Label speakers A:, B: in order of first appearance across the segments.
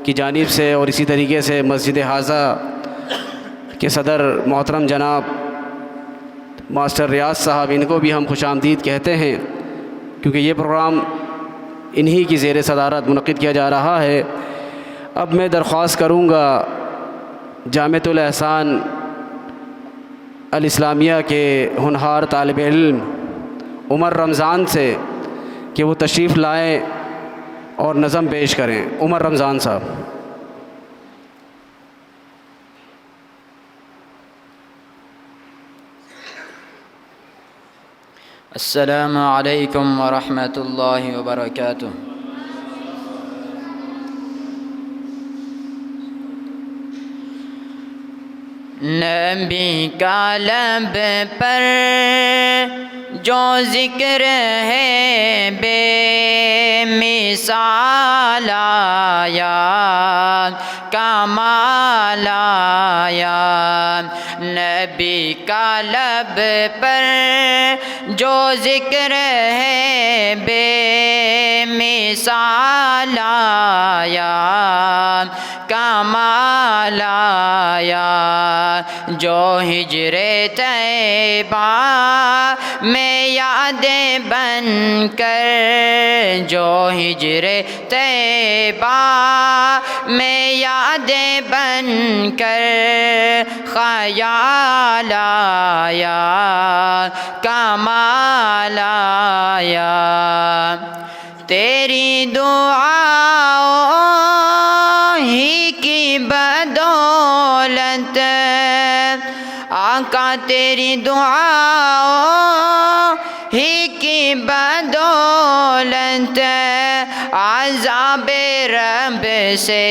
A: کی جانب سے اور اسی طریقے سے مسجد حاضہ کے صدر محترم جناب ماسٹر ریاض صاحب، ان کو بھی ہم خوش آمدید کہتے ہیں، کیونکہ یہ پروگرام انہی کی زیر صدارت منعقد کیا جا رہا ہے۔ اب میں درخواست کروں گا جامعۃ الاحسان الاسلامیہ کے ہونہار طالب علم عمر رمضان سے کہ وہ تشریف لائیں اور نظم پیش کریں۔ عمر رمضان صاحب۔
B: السلام علیکم ورحمۃ اللہ وبرکاتہ۔ نبی کا لب پر جو ذکر ہے بے مثال آیا، کمال آیا۔ نبی کا لب پر جو ذکر ہے بے مثال آیا، کمال آیا۔ جو ہجر طیبہ میں یادیں بن کر، جو ہجر طیبہ میں یادیں بن کر خیال آیا، کمال آیا۔ تیری دعاؤں ہی کی بدولت آقا، تیری دعاؤں ہی کی بدولت عذاب رب سے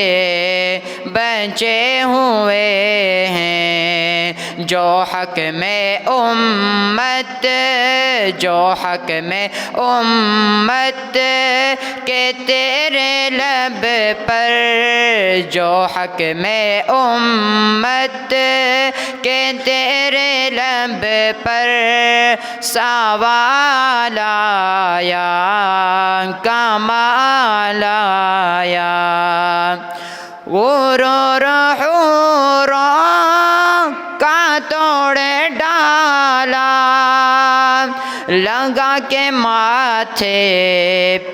B: بچے ہوئے ہیں۔ جو حق میں امت، جو حق میں امت کہ تیرے لب پر، جو حق میں امت کہ تیرے لب پر سوال آیا، کمال آیا۔ وہ رو کا توڑ ڈالا، لگا کے ماتھے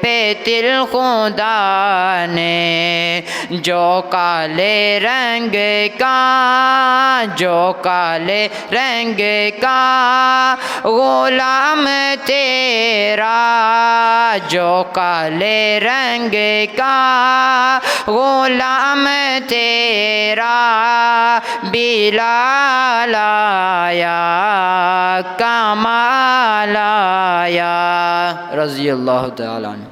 B: پہ تل خدا نے، جو کالے رنگ کا، جو کالے رنگ کا غلام تیرا، جو کالے رنگ کا غلام تیرا بلال آیا، کمال آیا، رضی اللہ تعالیٰ عنہ۔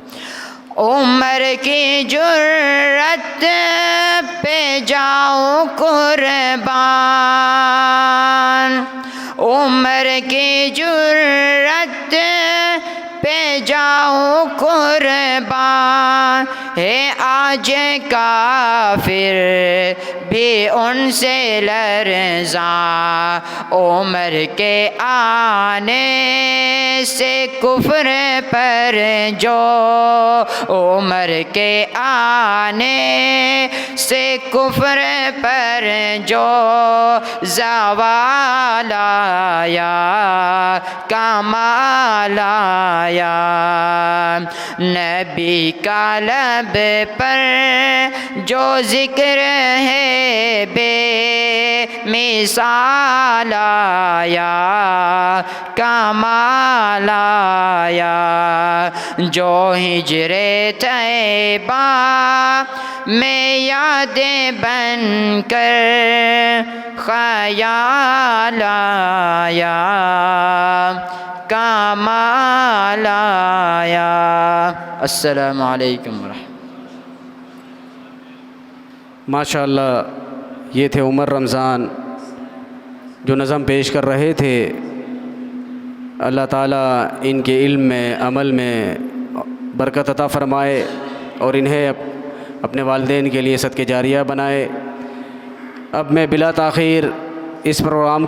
B: عمر کی جرت پہ جاؤں قربان، عمر کی جرت پہ جاؤں قربان، ہے آج کافر بھی ان سے لرزاں، عمر کے آنے سے کفر پر جو، عمر کے آنے سے کفر پر جو زوال آیا، کمال آیا۔ نبی کا لب پر جو ذکر ہے بے مثال آیا، کمال آیا۔ جو ہجر طیبہ میں یادیں بن کر خیال آیا، کمال آیا۔ السلام علیکم ورحمۃ اللہ۔
A: ماشاءاللہ، یہ تھے عمر رمضان جو نظم پیش کر رہے تھے۔ اللہ تعالیٰ ان کے علم میں، عمل میں برکت عطا فرمائے اور انہیں اپنے والدین کے لیے صدقہ جاریہ بنائے۔ اب میں بلا تاخیر اس پروگرام